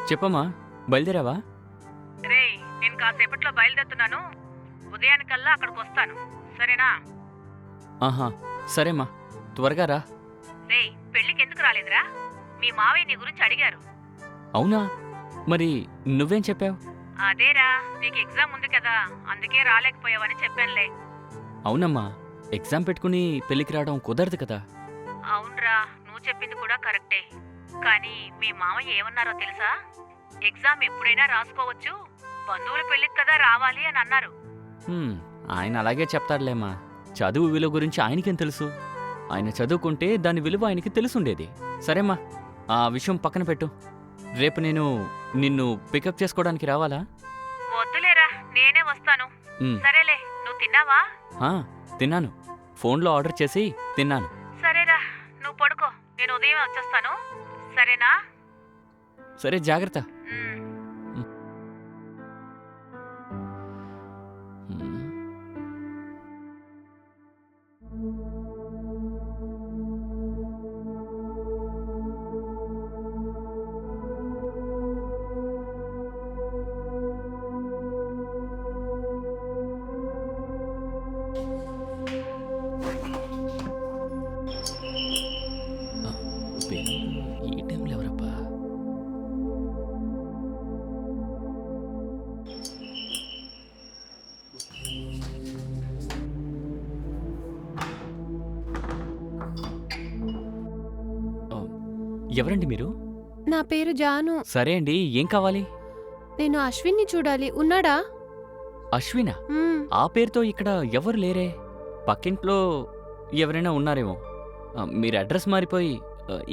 చెప్పమ్మా, బయలుదేరావా? రేయ్, నేను కాసేపట్లో బయలుదేరుతున్నాను. ఉదయానికల్లా అక్కడికి వస్తాను, సరేనా? ఆహా, సరేమ్మా, త్వరగా రా. రేయ్, పెళ్ళికి ఎందుకు రాలేదురా? మీ మావయ్య నీ గురించి అడిగారు. అవునా? మరి నువ్వేం చెప్పావు? అదేరా, నీకు ఎగ్జామ్ ఉంది కదా, అందుకే రాలేకపోయావని చెప్పానులే. అవునమ్మా, ఎగ్జామ్ పెట్టుకుని పెళ్లికి రావడం కుదరదు కదా. అవునరా, నువ్వు చెప్పింది కూడా కరెక్టే. కానీ మీ మావయ్య ఏమన్నారో తెలుసా? ఎగ్జామ్ ఎప్పుడైనా రాసుకోవచ్చు, బంధువుల పెళ్ళికి కదా రావాలి అని అన్నారు. ఆయన అలాగే చెప్తాడులేమ్మా. చదువు విలువ గురించి ఆయనకేం తెలుసు? ఆయన చదువుకుంటే దాని విలువ ఆయనకి తెలుసుండేది. సరేమ్మా, ఆ విషయం పక్కన పెట్టు. రేపు నేను నిన్ను పికప్ చేసుకోవడానికి రావాలా? వద్దులేరా, నేనే వస్తాను. సరేలే, నువ్వు తిన్నావా? తిన్నాను, ఫోన్లో ఆర్డర్ చేసి తిన్నాను. సరేరా, నువ్వు పడుకో, నేను ఉదయం వచ్చేస్తాను, సరేనా? సరే, జాగ్రత్త. ఈ టైంలో ఎవరబ్బా? ఎవరండి మీరు? నా పేరు జాను. సరే అండి, ఏం కావాలి? నేను అశ్విన్ని చూడాలి, ఉన్నాడా? అశ్వినా? ఆ పేరుతో ఇక్కడ ఎవరు లేరే. పక్కింట్లో ఎవరైనా ఉన్నారేమో. మీరు అడ్రస్ మారిపోయి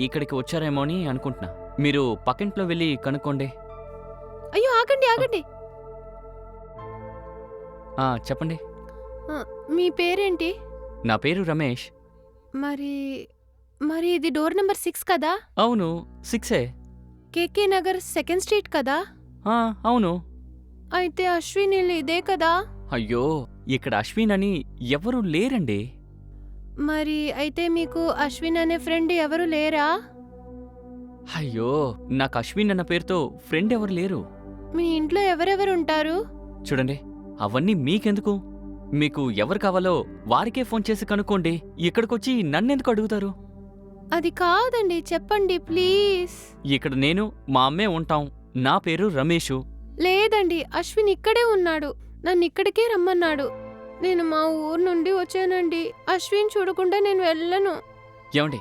ఇక్కడికి వచ్చారేమో అని అనుకుంటున్నా. మీరు పక్కింట్లో వెళ్ళి కనుక్కోండి. అయ్యో, ఆగండి ఆగండి. చెప్పండి. మీ పేరేంటి? నా పేరు రమేష్. మరి మరి ఇది డోర్ నెంబర్ 6 కదా? అవును, 6ఏ. కేకే నగర్ 2nd స్ట్రీట్ కదా? అవును. అయితే అశ్విన్ ఇల్లు ఇదే కదా? అయ్యో, ఇక్కడ అశ్విన్ అని ఎవరు లేరండి. మరి అయితే మీకు అశ్విన్ అనే ఫ్రెండ్ ఎవరు లేరా? అయ్యో, నాకు అశ్విన్ అన్న పేరుతో ఫ్రెండ్ ఎవరు లేరు. మీ ఇంట్లో ఎవరెవరు ఉంటారు? చూడండి, అవన్నీ మీకెందుకు? మీకు ఎవరు కావాలో వారికే ఫోన్ చేసి కనుక్కోండి. ఇక్కడికొచ్చి నన్నెందుకు అడుగుతారు? అది కాదండి, చెప్పండి ప్లీజ్. ఇక్కడ నేను మా అమ్మే ఉంటాం. నా పేరు రమేషు. లేదండి, అశ్విన్ ఇక్కడే ఉన్నాడు, నన్ను ఇక్కడికే రమ్మన్నాడు. నేను మా ఊరు నుండి వచ్చానండి. అశ్విన్ చూడకుండా నేను వెళ్ళను. ఏమండి,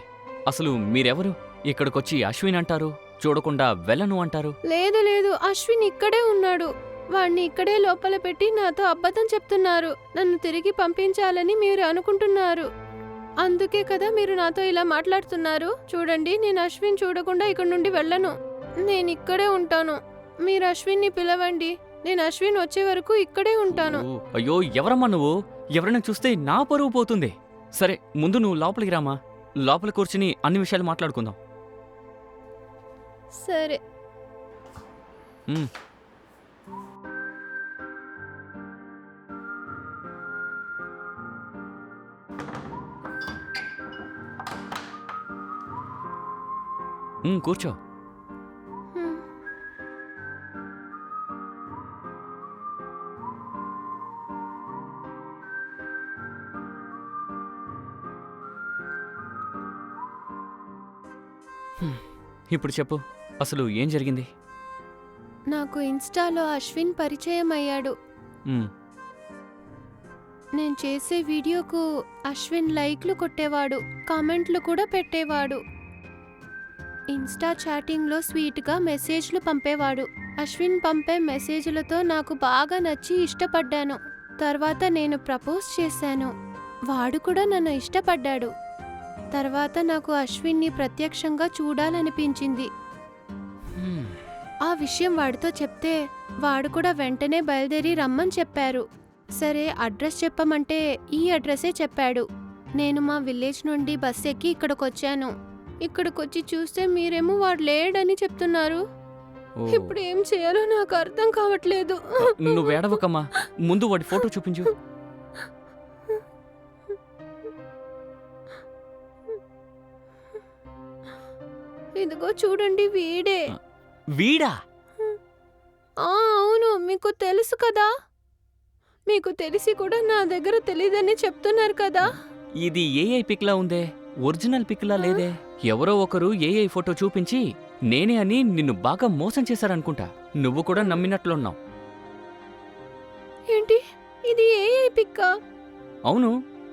అసలు మీరెవరు? ఇక్కడికొచ్చి అశ్విన్ అంటారు, చూడకుండా వెళ్ళను అంటారు. లేదు లేదు, అశ్విన్ ఇక్కడే ఉన్నాడు. వాణ్ణి ఇక్కడే లోపల పెట్టి నాతో అబద్ధం చెప్తున్నారు. నన్ను తిరిగి పంపించాలని మీరు అనుకుంటున్నారు. అందుకే కదా మీరు నాతో ఇలా మాట్లాడుతున్నారు. చూడండి, నేను అశ్విన్ చూడకుండా ఇక్కడ నుండి వెళ్ళను. నేను ఇక్కడే ఉంటాను. మీరు అశ్విన్ని పిలవండి. నేను అశ్విన్ వచ్చే వరకు ఇక్కడే ఉంటాను. అయ్యో, ఎవరమ్మా నువ్వు? ఎవరైనా చూస్తే నా పరువు పోతుంది. సరే, ముందు నువ్వు లోపలికి రామా. లోపల కూర్చుని అన్ని విషయాలు మాట్లాడుకుందాం. సరే. కూర్చో. ఇప్పుడు చెప్పు, అసలు ఏం జరిగింది? నాకు ఇన్స్టాలో అశ్విన్ పరిచయం అయ్యాడు. నేను చేసే వీడియోకు అశ్విన్ లైక్లు కొట్టేవాడు, కామెంట్లు కూడా పెట్టేవాడు. ఇన్స్టా చాటింగ్లో స్వీట్గా మెసేజ్లు పంపేవాడు. అశ్విన్ పంపే మెసేజ్లతో నాకు బాగా నచ్చి ఇష్టపడ్డాను. తర్వాత నేను ప్రపోజ్ చేశాను. వాడు కూడా నన్ను ఇష్టపడ్డాడు. తర్వాత నాకు అశ్విన్ని ప్రత్యక్షంగా చూడాలనిపించింది. ఆ విషయం వాడితో చెప్తే వాడు కూడా వెంటనే బయలుదేరి రమ్మని చెప్పారు. సరే, అడ్రస్ చెప్పమంటే ఈ అడ్రస్సే చెప్పాడు. నేను మా విలేజ్ నుండి బస్ ఎక్కి ఇక్కడికొచ్చాను. ఇక్కడికొచ్చి చూస్తే మీరేమో వాడు లేడని చెప్తున్నారు. ఇప్పుడు ఏం చేయాలో నాకు అర్థం కావట్లేదు. నువ్వేడవకమ్మా, ముందు వాడి ఫోటో చూపించు. ఇదిగో చూడండి వీడే. వీడా? అవును, మీకు తెలుసు కదా. మీకు తెలిసి కూడా నా దగ్గర తెలీదని చెప్తున్నారు కదా. ఇది ఏఐ పిక్లా ఉందే, ఒరిజినల్ పిక్లా లేదే. ఎవరో ఒకరు ఏఐ ఫోటో చూపించి నేనే అని నిన్ను బాగా మోసం చేశారనుకుంటా. నువ్వు కూడా నమ్మినట్లున్నావు. ఏంటి, ఇది ఏఐ పిక్కా? అవును,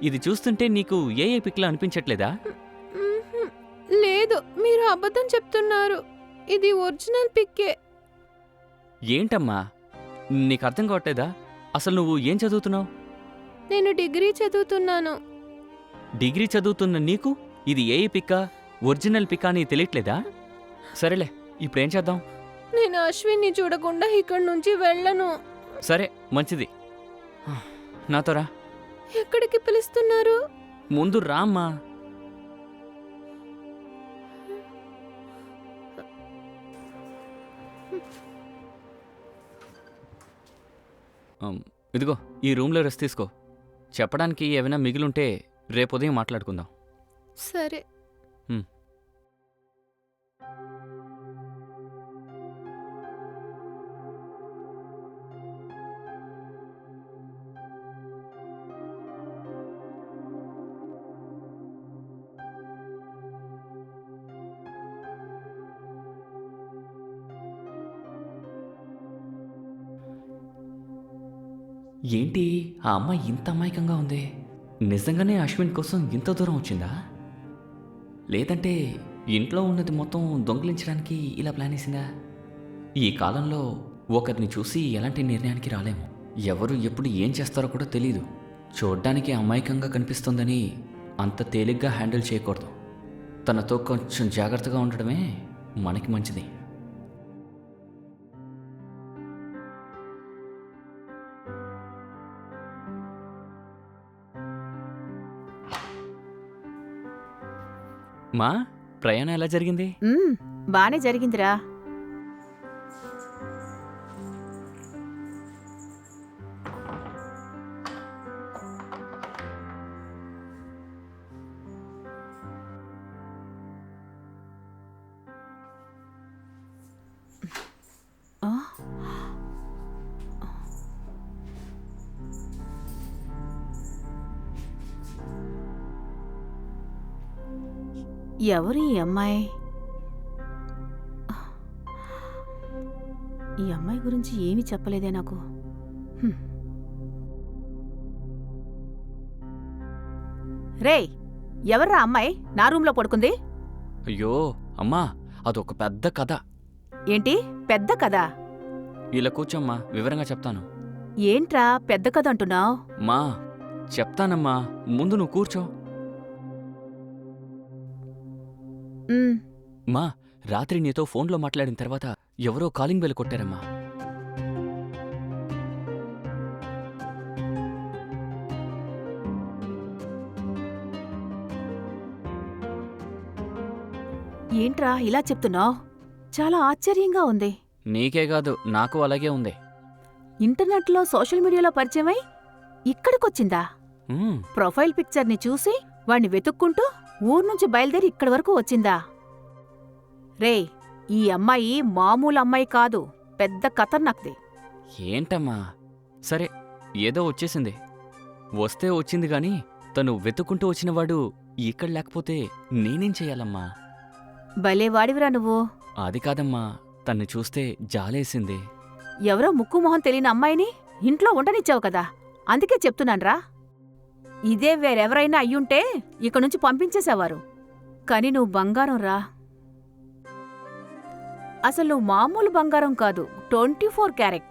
ఇది చూస్తుంటే నీకు ఏఐ పిక్లా అనిపించట్లేదా? మ్మ్హ్మ్. లేదు, మీరు అబద్ధం చెప్తున్నారు. ఇది ఒరిజినల్ పిక్కే. ఏంటమ్మా, నీకు అర్థం కావట్లేదా? అసలు నువ్వు ఏం చదువుతున్నావు? నేను డిగ్రీ చదువుతున్నాను. డిగ్రీ చదువుతున్న నీకు ఇది ఏఐ పిక్కా ఒరిజినల్ పిక్కా అని తెలియట్లేదా? సరేలే, ఇప్పుడేం చేద్దాం? నేను అశ్విన్ని చూడకుండా ఇక్కడి నుంచి వెళ్ళను. సరే, మంచిది. నాతో రా. ఎక్కడికి పిలుస్తున్నారు? ముందు రామ్మా. ఇదిగో ఈ రూమ్లో రెస్ట్ తీసుకో. చెప్పడానికి ఏమైనా మిగిలుంటే రేపు ఉదయం మాట్లాడుకుందాం. సరే. ఏంటి ఆ అమ్మాయి ఇంత అమాయకంగా ఉంది? నిజంగానే అశ్విన్ కోసం ఇంత దూరం వచ్చిందా? లేదంటే ఇంట్లో ఉన్నది మొత్తం దొంగిలించడానికి ఇలా ప్లాన్ వేసిందా? ఈ కాలంలో ఒకరిని చూసి ఎలాంటి నిర్ణయానికి రాలేము. ఎవరు ఎప్పుడు ఏం చేస్తారో కూడా తెలీదు. చూడ్డానికి అమాయకంగా కనిపిస్తుందని అంత తేలిగ్గా హ్యాండిల్ చేయకూడదు. తనతో కొంచెం జాగ్రత్తగా ఉండడమే మనకి మంచిది. మా ప్రయాణం ఎలా జరిగింది? బానే జరిగిందిరా. ఎవరు ఈ అమ్మాయి? ఈ అమ్మాయి గురించి ఏమీ చెప్పలేదే నాకు. రేయ్, ఎవర్రా అమ్మాయి నా రూంలో పడుకుంది? అయ్యో అమ్మా, అదొక పెద్ద కథ. ఏంటి పెద్ద కథ? ఇలా కూర్చోమ్మా, వివరంగా చెప్తాను. ఏంట్రా పెద్ద కథ అంటున్నావు? మా చెప్తానమ్మా, ముందు నువ్వు కూర్చో. మా రాత్రి నీతో ఫోన్లో మాట్లాడిన తర్వాత ఎవరో కాలింగ్ బెల్ కొట్టారమ్మా. ఏంట్రా ఇలా చెప్తున్నావు? చాలా ఆశ్చర్యంగా ఉంది. నీకే కాదు, నాకు అలాగే ఉంది. ఇంటర్నెట్లో సోషల్ మీడియాలో పరిచయమై ఇక్కడికొచ్చిందా? ఉమ్, ప్రొఫైల్ పిక్చర్ని చూసి వాణ్ణి వెతుక్కుంటూ ఊర్నుంచి బయలుదేరి ఇక్కడి వరకు వచ్చిందా? రేయ్, ఈ అమ్మాయి మామూలు అమ్మాయి కాదు, పెద్ద ఖతర్నాక్ది. ఏంటమ్మా? సరే, ఏదో వచ్చేసింది. వస్తే వచ్చింది గాని తను వెతుక్కుంటూ వచ్చినవాడు ఇక్కడ లేకపోతే నేనేం చెయ్యాలమ్మా? భలేవాడివిరా నువ్వు. అది కాదమ్మా, తన్ని చూస్తే జాలేసింది. ఎవరో ముక్కు మొహం తెలియని అమ్మాయిని ఇంట్లో ఉండనిచ్చావు కదా, అందుకే చెప్తున్నాన్రా. ఇదే వేరెవరైనా అయ్యుంటే ఇక నుంచి పంపించేసేవారు. కాని నువ్వు బంగారం రా. అసలు నువ్వు మామూలు బంగారం కాదు, 24 క్యారెట్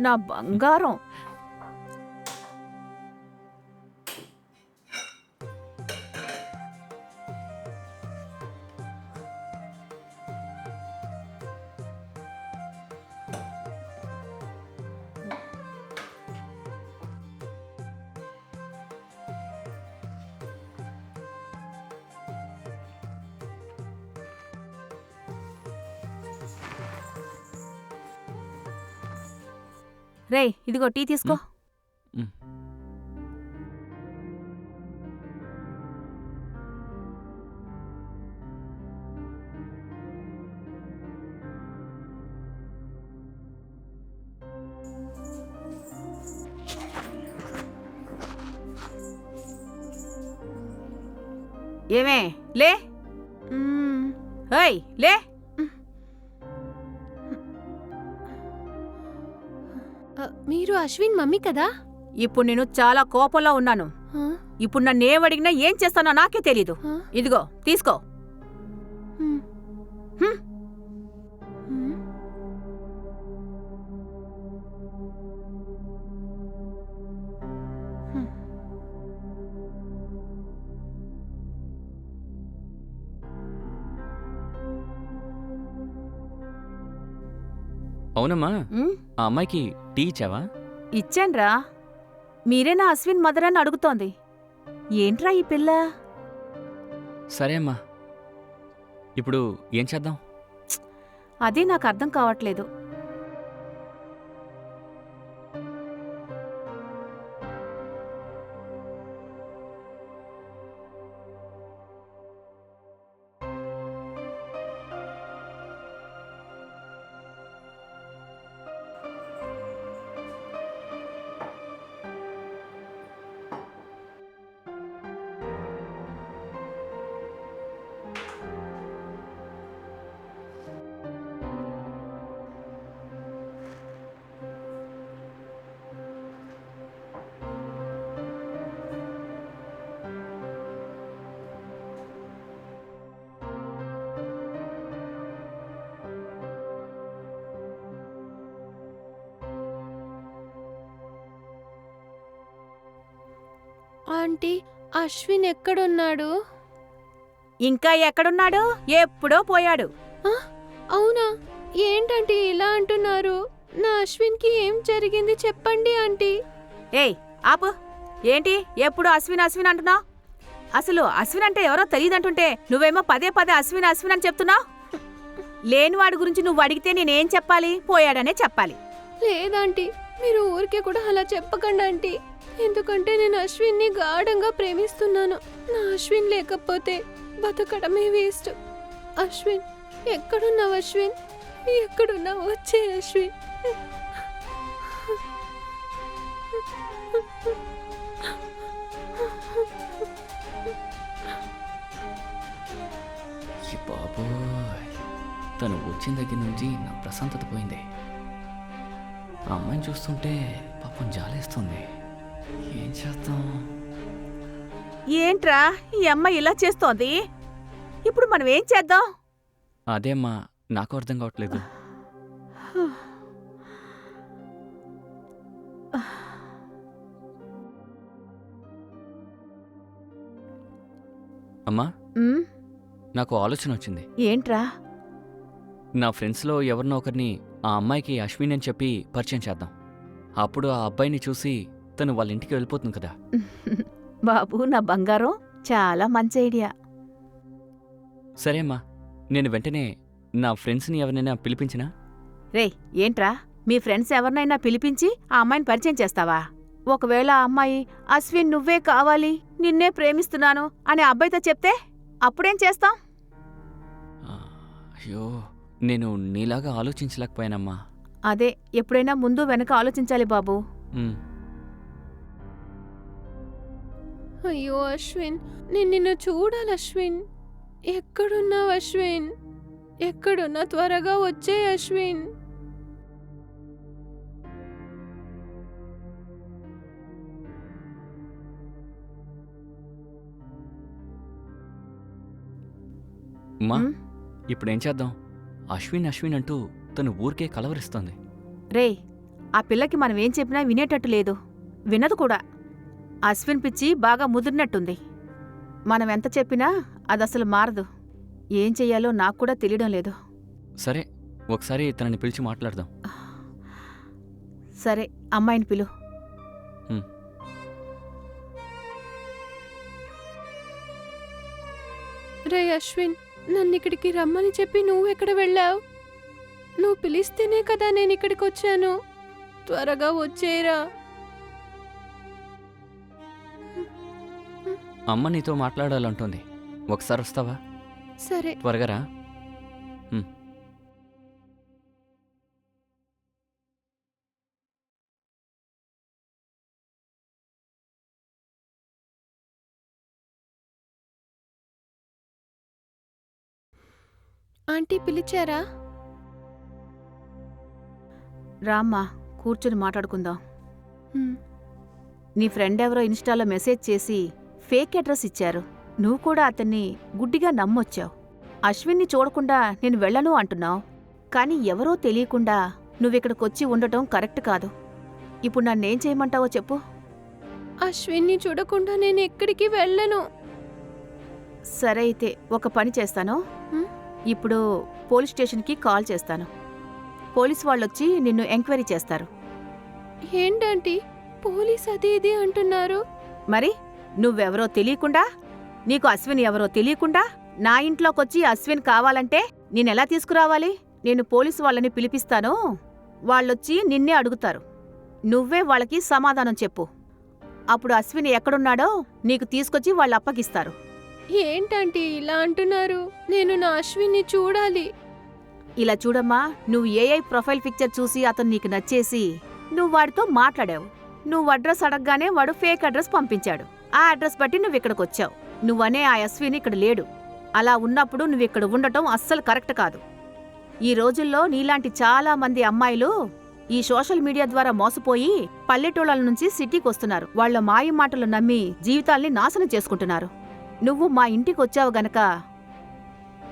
నా బంగారం. రేయ్, ఇదిగో టీ తీసుకో. ఉమ్. ఏమే లే. మ్మ్. ఏయ్ లే. మీరు అశ్విన్ మమ్మీ కదా? ఇప్పుడు నేను చాలా కోపంలో ఉన్నాను. ఆ, ఇప్పుడు నన్నేమడిగినా ఏం చేస్తానో నాకే తెలీదు. ఆ, ఇదిగో తీసుకో. మ్మ్. హ్మ్. మ్మ్. మ్మ్. అవునమ్మా, ఉమ్, ఆ అమ్మాయికి టీ ఇచ్చావా? ఇచ్చాన్రా. మీరేనా అశ్విన్ మదర్ అని అడుగుతోంది. ఏంట్రా ఈ పిల్ల? సరే అమ్మా, ఇప్పుడు ఏం చేద్దాం? అదే నాకు అర్థం కావట్లేదు. ఆంటీ, అశ్విన్ ఎక్కడున్నాడు? ఇంకా ఎక్కడున్నాడు? ఎప్పుడో పోయాడు. ఆ, అవునా? ఏంటంటీ ఇలా అంటున్నారు? నా అశ్విన్కి ఏం జరిగింది చెప్పండి ఆంటీ. ఏయ్ ఆపు. ఏంటి ఎప్పుడు అశ్విన్ అశ్విన్ అంటున్నావు? అసలు అశ్విన్ అంటే ఎవరో తెలియదంటుంటే నువ్వేమో పదే పదే అశ్విన్ అశ్విన్ అని చెప్తున్నావు. లేనివాడి గురించి నువ్వు అడిగితే నేనేం చెప్పాలి? పోయాడనే చెప్పాలి. లేదాంటీ, మీరు ఊరికే కూడా అలా చెప్పకండి ఆంటీ. ఎందుకంటే నేను అశ్విన్ని గాఢంగా ప్రేమిస్తున్నాను. నా అశ్విన్ లేకపోతే బతకడమే వేస్ట్. అశ్విన్, ఎక్కడున్నావు అశ్విన్? ఎక్కడున్నావు? వచ్చే అశ్విన్. ఈ బాబోయ్, తను వచ్చిన దగ్గర నుంచి నా ప్రశాంతత పోయింది. ఆ అమ్మాయిని చూస్తుంటే పాపం జాలేస్తుంది. ఏం చేద్దాం? ఏంట్రా ఈ అమ్మాయి ఇలా చేస్తోంది? ఇప్పుడు మనం ఏం చేద్దాం? అదేమ్మా, నాకు అర్థం కావట్లేదు. అమ్మా, ఉమ్, నాకు ఆలోచన వచ్చింది. ఏంట్రా? నా ఫ్రెండ్స్లో ఎవరినో ఒకరిని ఆ అమ్మాయికి అశ్విన్ అని చెప్పి పరిచయం చేద్దాం. అప్పుడు ఆ అబ్బాయిని చూసి తను వాళ్ళ ఇంటికి వెళ్ళిపోతుంది కదా. బాబు నా బంగారం, చాలా మంచి ఐడియా. సరే అమ్మా, నేను వెంటనే నా ఫ్రెండ్స్ని ఎవరినైనా పిలిపించినా? రేయ్ ఏంట్రా, మీ ఫ్రెండ్స్ ఎవరినైనా పిలిపించి ఆ అమ్మాయిని పరిచయం చేస్తావా? ఒకవేళ ఆ అమ్మాయి అశ్విన్ నువ్వే కావాలి, నిన్నే ప్రేమిస్తున్నాను అని అబ్బాయితో చెప్తే అప్పుడేం చేస్తాం? ఆ, అయ్యో, నేను నీలాగా ఆలోచించలేకపోయానమ్మా. అదే, ఎప్పుడైనా ముందు వెనక ఆలోచించాలి బాబు. ఉమ్, అయ్యో అశ్విన్, నేను నిన్ను చూడాలి అశ్విన్. ఎక్కడున్నావు అశ్విన్? ఎక్కడున్నా త్వరగా వచ్చే అశ్విన్. అమ్మా, ఉమ్, ఇప్పుడేం చేద్దాం? అశ్విన్ అశ్విన్ అంటూ తను ఊరికే కలవరిస్తోంది. రేయ్, ఆ పిల్లకి మనం ఏం చెప్పినా వినేటట్టు లేదు, వినదు కూడా. అశ్విన్ పిచ్చి బాగా ముదిరినట్టుంది. మనం ఎంత చెప్పినా అదసలు మారదు. ఏం చెయ్యాలో నాకు కూడా తెలియడం లేదు. సరే, ఒకసారి తనని పిలిచి మాట్లాడదాం. సరే, అమ్మాయిని పిలు. ఉమ్. రే అశ్విన్, నన్ను ఇక్కడికి రమ్మని చెప్పి నువ్వెక్కడ వెళ్ళావు? నువ్వు పిలిస్తేనే కదా నేను ఇక్కడికి వచ్చాను. త్వరగా వచ్చేరా. అమ్మ నీతో మాట్లాడాలంటోంది. ఒకసారి వస్తావా? సరే. త్వరగా రా. ఆంటీ పిలిచారా? రామ్మా, కూర్చొని మాట్లాడుకుందాం. హ్మ్. నీ ఫ్రెండ్ ఎవరో ఇన్స్టాలో మెసేజ్ చేసి ఫేక్ అడ్రస్ ఇచ్చారు. నువ్వు కూడా అతన్ని గుడ్డిగా నమ్మొచ్చావు. అశ్విన్ని చూడకుండా నేను వెళ్ళను అంటున్నావు. కానీ ఎవరో తెలియకుండా నువ్విక్కడికొచ్చి ఉండటం కరెక్ట్ కాదు. ఇప్పుడు నన్నేం చేయమంటావో చెప్పు. అశ్విన్ని చూడకుండా నేను ఎక్కడికి వెళ్ళను. సరే అయితే ఒక పని చేస్తాను. హ్మ్? ఇప్పుడు పోలీస్ స్టేషన్కి కాల్ చేస్తాను. పోలీస్ వాళ్ళొచ్చి నిన్ను ఎంక్వైరీ చేస్తారు. ఏంటంటీ పోలీస్ అది ఇది అంటున్నారు? మరి నువ్వెవరో తెలియకుండా, నీకు అశ్విన్ ఎవరో తెలియకుండా నా ఇంట్లోకొచ్చి అశ్విన్ కావాలంటే నేనెలా తీసుకురావాలి? నేను పోలీసు వాళ్ళని పిలిపిస్తాను. వాళ్ళొచ్చి నిన్నే అడుగుతారు. నువ్వే వాళ్ళకి సమాధానం చెప్పు. అప్పుడు అశ్విన్ ఎక్కడున్నాడో నీకు తీసుకొచ్చి వాళ్ళు అప్పగిస్తారు. ఏంటంటీ ఇలా అంటున్నారు? నేను నా అశ్విన్ని చూడాలి. ఇలా చూడమ్మా, నువ్వు ఏఐ ప్రొఫైల్ పిక్చర్ చూసి అతను నీకు నచ్చేసి నువ్వు వాడితో మాట్లాడావు. నువ్వు అడ్రస్ అడగగానే వాడు ఫేక్ అడ్రస్ పంపించాడు. ఆ అడ్రస్ బట్టి నువ్విక్కడికొచ్చావు. నువ్వనే ఆ అశ్విన్ ఇక్కడ లేడు. అలా ఉన్నప్పుడు నువ్విక్కడ ఉండటం అస్సలు కరెక్ట్ కాదు. ఈ రోజుల్లో నీలాంటి చాలా మంది అమ్మాయిలు ఈ సోషల్ మీడియా ద్వారా మోసపోయి పల్లెటూళ్ళ నుంచి సిటీకి వస్తున్నారు. వాళ్ల మాయ మాటలు నమ్మి జీవితాల్ని నాశనం చేసుకుంటున్నారు. నువ్వు మా ఇంటికొచ్చావు గనక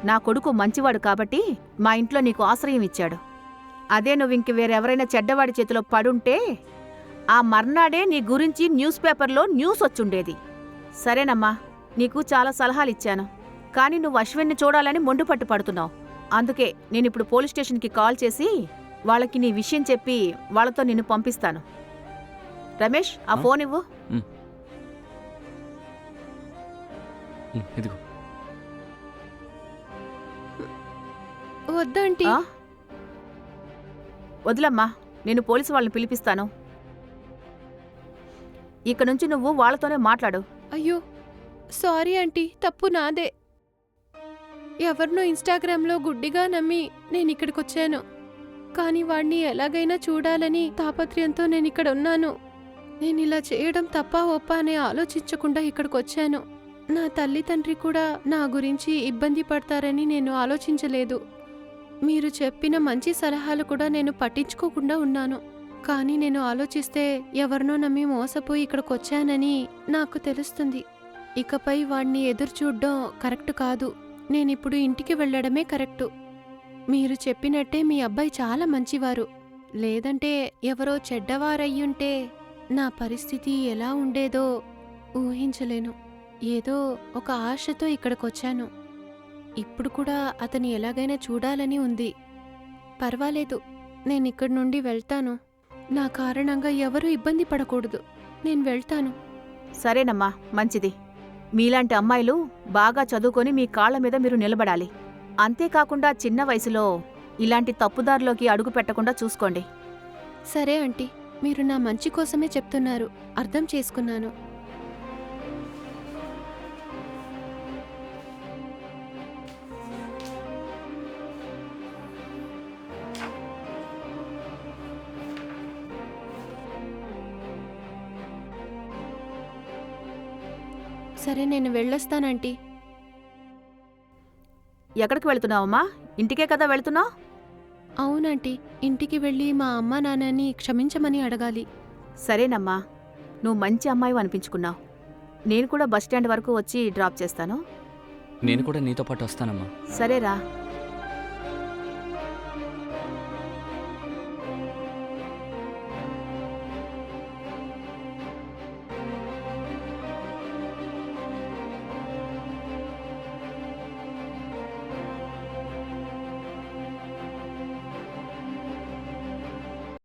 నా కొడుకు మంచివాడు కాబట్టి మా ఇంట్లో నీకు ఆశ్రయం ఇచ్చాడు. అదే నువ్వింక వేరెవరైనా చెడ్డవాడి చేతిలో పడుంటే ఆ మర్నాడే నీ గురించి న్యూస్ పేపర్లో న్యూస్ వచ్చుండేది. సరేనమ్మా, నీకు చాలా సలహాలిచ్చాను. కానీ నువ్వు అశ్విన్ని చూడాలని మొండుపట్టు పడుతున్నావు. అందుకే నేనిప్పుడు పోలీస్ స్టేషన్కి కాల్ చేసి వాళ్ళకి నీ విషయం చెప్పి వాళ్ళతో నిన్ను పంపిస్తాను. రమేష్, ఆ ఫోన్ ఇవ్వు. ఇదిగో. వద్దంటీ. ఆ? వదిలమ్మా, నేను పోలీసు వాళ్ళని పిలిపిస్తాను. ఇక నుంచి నువ్వు వాళ్ళతోనే మాట్లాడు. అయ్యో సారీ ఆంటీ, తప్పు నాదే. ఎవరినో ఇన్స్టాగ్రామ్లో గుడ్డిగా నమ్మి నేను ఇక్కడికొచ్చాను. కానీ వాడిని ఎలాగైనా చూడాలని తాపత్రయంతో నేను ఇక్కడ ఉన్నాను. నేను ఇలా చేయడం తప్పా ఒప్పా అని ఆలోచించకుండా ఇక్కడికొచ్చాను. నా తల్లి తండ్రి కూడా నా గురించి ఇబ్బంది పడతారని నేను ఆలోచించలేదు. మీరు చెప్పిన మంచి సలహాలు కూడా నేను పట్టించుకోకుండా ఉన్నాను. కానీ నేను ఆలోచిస్తే ఎవరినో నమ్మి మోసపోయి ఇక్కడికొచ్చానని నాకు తెలుస్తుంది. ఇకపై వాణ్ణి ఎదురుచూడ్డం కరెక్ట్ కాదు. నేనిప్పుడు ఇంటికి వెళ్ళడమే కరెక్టు. మీరు చెప్పినట్టే మీ అబ్బాయి చాలా మంచివారు. లేదంటే ఎవరో చెడ్డవారయ్యుంటే నా పరిస్థితి ఎలా ఉండేదో ఊహించలేను. ఏదో ఒక ఆశతో ఇక్కడికొచ్చాను. ఇప్పుడు కూడా అతని ఎలాగైనా చూడాలని ఉంది. పర్వాలేదు, నేనిక్కడి నుండి వెళ్తాను. నా కారణంగా ఎవరూ ఇబ్బంది పడకూడదు. నేను వెళ్తాను. సరేనమ్మా, మంచిది. మీలాంటి అమ్మాయిలు బాగా చదువుకొని మీ కాళ్ల మీద మీరు నిలబడాలి. అంతేకాకుండా చిన్న వయసులో ఇలాంటి తప్పుదారిలోకి అడుగు పెట్టకుండా చూసుకోండి. సరే ఆంటీ, మీరు నా మంచి కోసమే చెప్తున్నారు. అర్థం చేసుకున్నాను. సరే, నేను వెళ్ళొస్తానంటీ. ఎక్కడికి వెళుతున్నావమ్మా? ఇంటికే కదా వెళుతున్నావు? అవునంటీ, ఇంటికి వెళ్ళి మా అమ్మా నాన్నని క్షమించమని అడగాలి. సరేనమ్మా, నువ్వు మంచి అమ్మాయి అనిపించుకున్నావు. నేను కూడా బస్టాండ్ వరకు వచ్చి డ్రాప్ చేస్తాను. నేను కూడా నీతో పాటు వస్తానమ్మా. సరేరా.